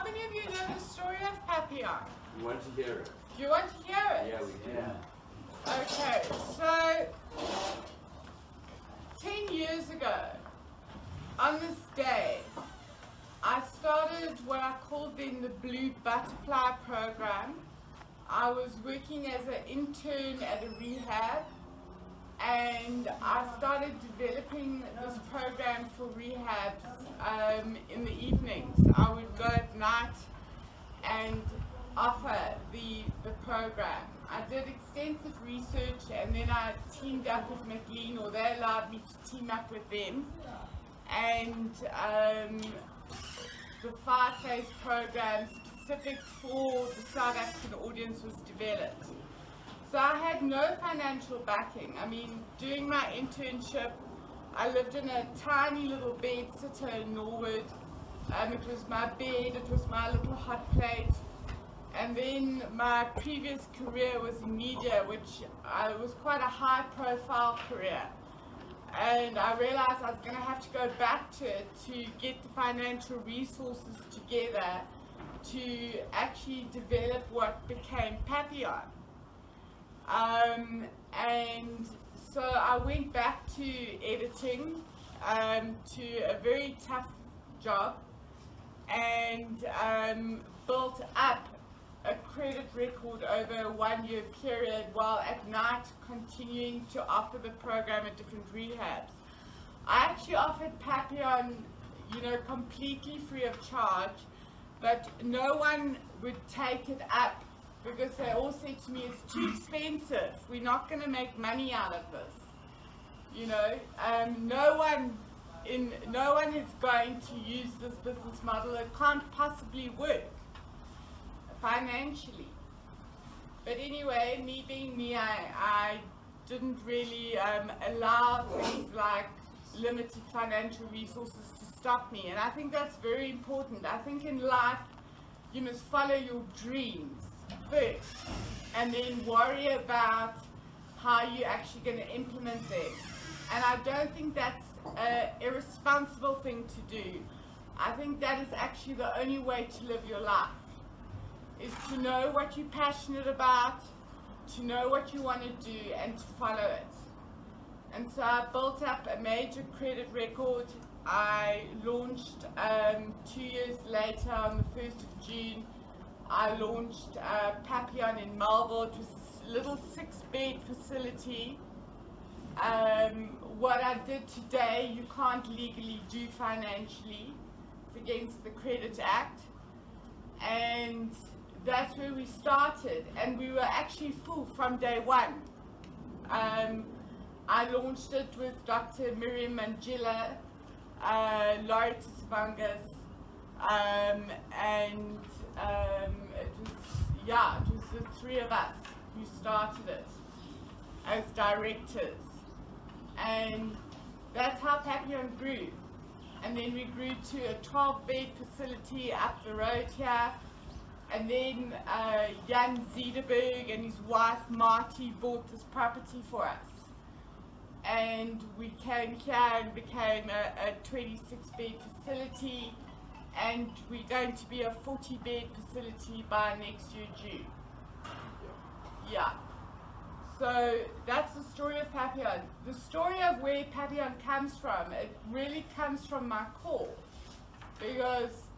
How many of you know the story of Papillon? We want to hear it. Do you want to hear it? Yeah, we do. Yeah. Okay, so 10 years ago, on this day, I started what I called then the Blue Butterfly program. I was working as an intern at a rehab, and I started developing this program for rehabs in the evenings. I would go at night and offer the program. I did extensive research, and then I teamed up with McLean, or they allowed me to team up with them, and the 5-phase program specific for the South African audience was developed. So I had no financial backing. I mean, doing my internship, I lived in a tiny little bed sitter in Norwood. It was my bed, it was my little hot plate. And then my previous career was in media, which was quite a high profile career. And I realized I was going to have to go back to it to get the financial resources together to actually develop what became Papillon. And so I went back to editing, to a very tough job, and built up a credit record over a 1-year period, while at night continuing to offer the program at different rehabs. I actually offered Papillon, completely free of charge, but no one would take it up because they all said to me, it's too expensive, we're not going to make money out of this. No one is going to use this business model. It can't possibly work financially. But anyway, me being me, I didn't really allow things like limited financial resources to stop me, and I think that's very important. I think in life you must follow your dreams first and then worry about how you're actually going to implement them. And I don't think that's an irresponsible thing to do. I think that is actually the only way to live your life, is to know what you're passionate about, to know what you want to do, and to follow it. And so I built up a major credit record. I launched 2 years later, on the 1st of June, I launched Papillon in Melville. It was a little 6-bed facility. What I did today, you can't legally do financially. It's against the Credit Act. And that's where we started, and we were actually full from day one. I launched it with Dr. Miriam Manjila, Laurie Tisvangas, and it was the 3 of us who started it as directors, and that's how Papillon grew. And then we grew to a 12-bed facility up the road here. And then Jan Zederberg and his wife Marty bought this property for us. And we came here and became a 26-bed facility, and we're going to be a 40-bed facility by next year, June. Yeah. So that's the story of Papillon. The story of where Papillon comes from, it really comes from my core, because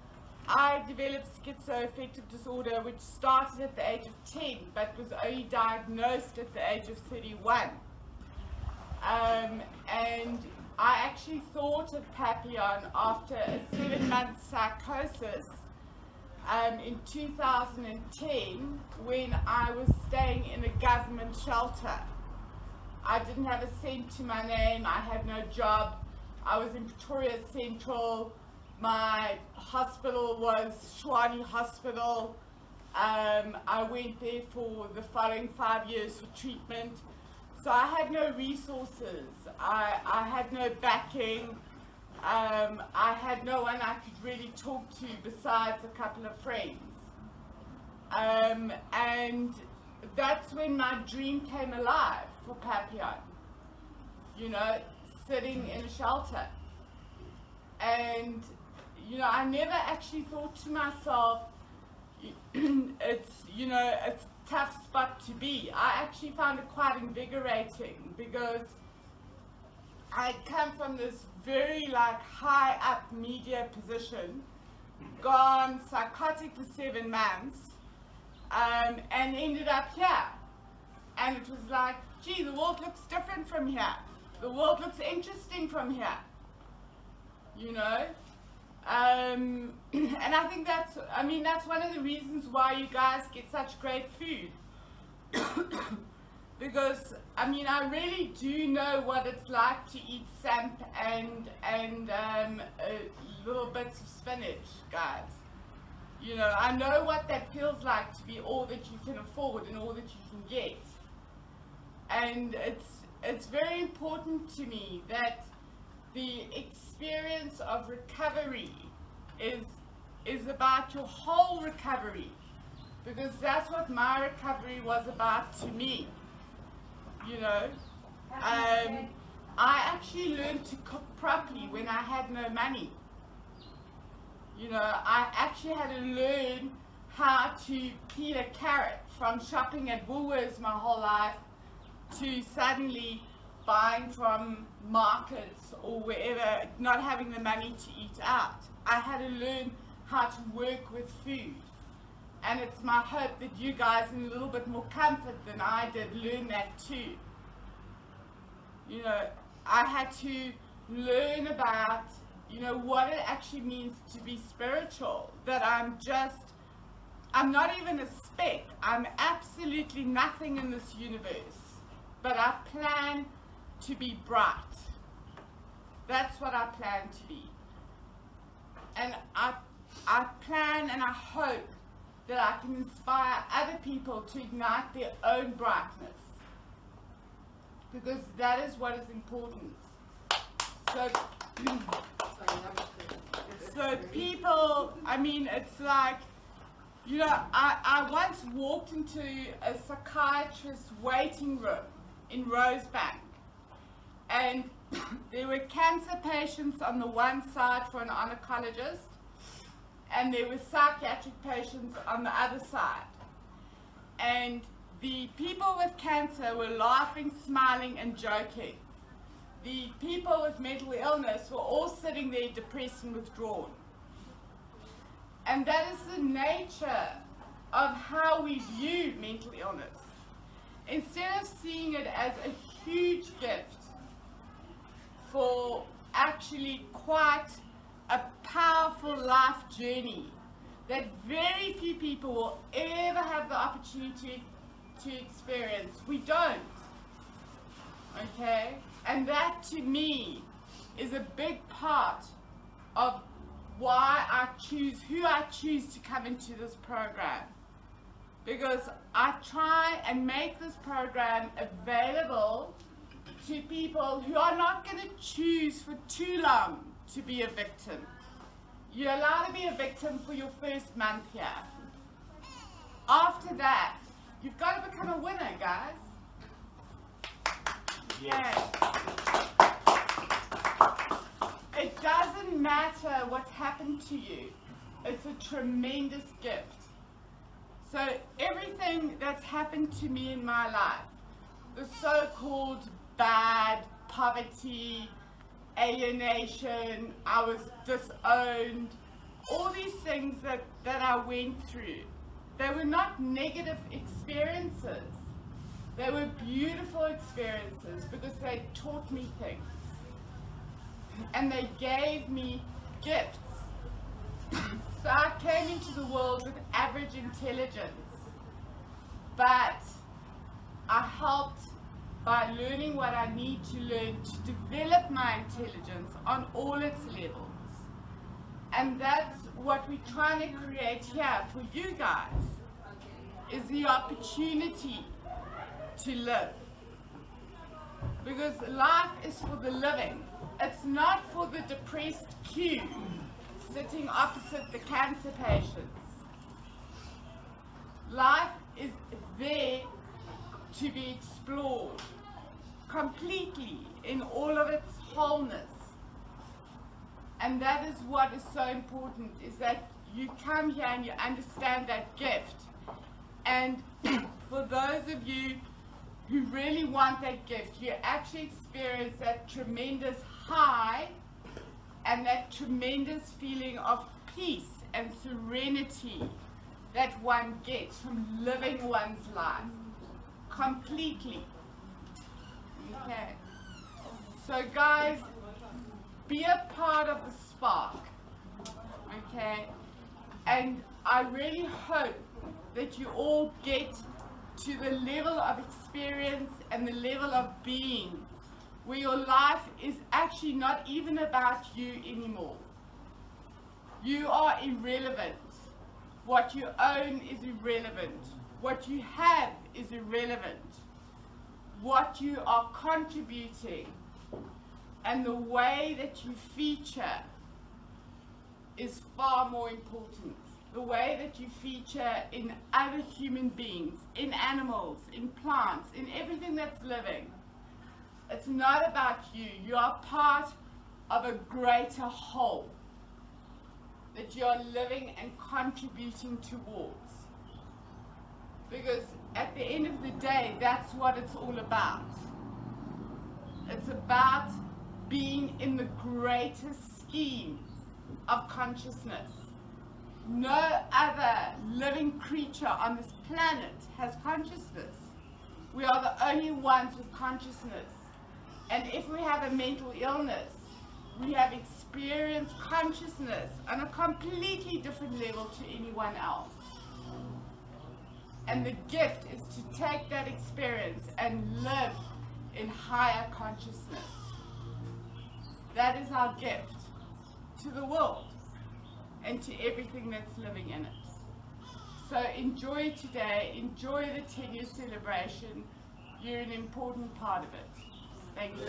I developed schizoaffective disorder, which started at the age of 10, but was only diagnosed at the age of 31. And I actually thought of Papillon after a 7-month psychosis in 2010, when I was staying in a government shelter. I didn't have a cent to my name, I had no job, I was in Pretoria Central. My hospital was Shwani Hospital. I went there for the following 5 years for treatment. So I had no resources. I had no backing. I had no one I could really talk to besides a couple of friends. And that's when my dream came alive for Papillon. Sitting in a shelter. And I never actually thought to myself, it's a tough spot to be. I actually found it quite invigorating because I come from this very high up media position, gone psychotic for 7 months, and ended up here. And it was like, gee, the world looks different from here. The world looks interesting from here. And I think that's one of the reasons why you guys get such great food. Because, I really do know what it's like to eat samp and little bits of spinach, guys. I know what that feels like to be all that you can afford and all that you can get. And it's very important to me that the experience of recovery is about your whole recovery, because that's what my recovery was about to me. I actually learned to cook properly when I had no money. I actually had to learn how to peel a carrot from shopping at Woolworths my whole life to suddenly buying from markets or wherever, not having the money to eat out. I had to learn how to work with food. And it's my hope that you guys, in a little bit more comfort than I did, learn that too. I had to learn about, what it actually means to be spiritual. That I'm not even a speck. I'm absolutely nothing in this universe. But I plan to be bright. That's what I plan to be. And I plan and I hope that I can inspire other people to ignite their own brightness. Because that is what is important. So people, it's like, I once walked into a psychiatrist's waiting room in Rosebank, and there were cancer patients on the one side for an oncologist, and there were psychiatric patients on the other side. And the people with cancer were laughing, smiling, and joking. The people with mental illness were all sitting there depressed and withdrawn. And that is the nature of how we view mental illness. Instead of seeing it as a huge gift for actually quite a powerful life journey that very few people will ever have the opportunity to experience, we don't. Okay? And that, to me, is a big part of why who I choose to come into this program. Because I try and make this program available to people who are not going to choose for too long to be a victim. You're allowed to be a victim for your first month here. After that, you've got to become a winner, guys. Yes. It doesn't matter what's happened to you. It's a tremendous gift. So everything that's happened to me in my life, the so-called bad, poverty, alienation, I was disowned, all these things that I went through, they were not negative experiences. They were beautiful experiences because they taught me things. And they gave me gifts. So I came into the world with average intelligence. But I helped by learning what I need to learn to develop my intelligence on all its levels. And that's what we're trying to create here for you guys, is the opportunity to live. Because life is for the living. It's not for the depressed Q sitting opposite the cancer patients. Life is there to be explored completely in all of its wholeness. And that is what is so important, is that you come here and you understand that gift. And for those of you who really want that gift, you actually experience that tremendous high and that tremendous feeling of peace and serenity that one gets from living one's life completely. Okay. So guys, be a part of the spark. Okay. And I really hope that you all get to the level of experience and the level of being where your life is actually not even about you anymore. You are irrelevant. What you own is irrelevant. What you have is irrelevant. What you are contributing and the way that you feature is far more important. The way that you feature in other human beings, in animals, in plants, in everything that's living. It's not about you. You are part of a greater whole that you are living and contributing towards. Because at the end of the day, that's what it's all about. It's about being in the greater scheme of consciousness. No other living creature on this planet has consciousness. We are the only ones with consciousness. And if we have a mental illness, we have experienced consciousness on a completely different level to anyone else. And the gift is to take that experience and live in higher consciousness. That is our gift to the world and to everything that's living in it. So enjoy today, enjoy the 10-year celebration. You're an important part of it. Thank you.